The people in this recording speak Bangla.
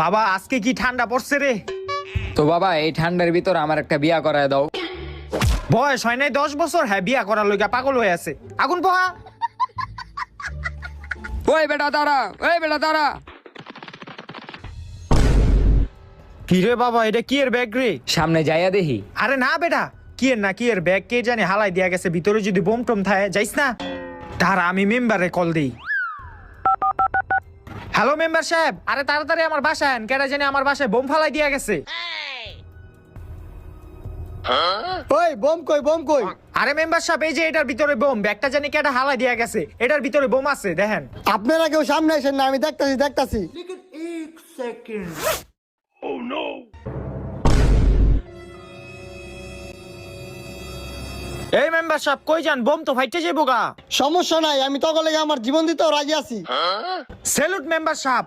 বাবা আজকে কি ঠান্ডা পড়ছে রে। তো বাবা এই ঠান্ডার ভিতর আমার একটা বিয়া করায় দাও। বয়স হয় নাই 10 বছর, হ্যাঁ বিয়া করার লইগা পাগল হয়ে আছে। আগুন পোহা। ওই বেটা দাঁড়া, ওই বেটা দাঁড়া। কি রে বাবা, এটা কি এর ব্যাগ রে? সামনে যাইয়া দেখি। আরে না বেটা, কি এর না কি এর ব্যাগ কে জানে হালাই দিয়া গেছে, ভিতরে যদি বোম টোম থাকে যাইস না। দাঁড়া আমি মেম্বারে কল দেই। হ্যালো মেম্বার সাহেব, আরে তাড়াতাড়ি আমার বাসায় আন, কেডা জানি আমার বাসায় বোম ফালাই দিয়া গেছে। ওই বোম কই, বোম কই? আরে মেম্বার সাহেব এই যে এটার ভিতরে বোম, ব্যাগটা জানি কেডা হালাই দিয়া গেছে, এটার ভিতরে বোম আছে দেখেন। আপনারা কেউ সামনে আসেন না, আমি দেখতাছি। এই মেম্বার সাহেব কই যান, বোম তো ফাইটে যাইবো গা। সমস্যা নাই, আমি তখন লেগে আমার জীবন দিতেও রাজি আছি। স্যালুট মেম্বার সাহেব।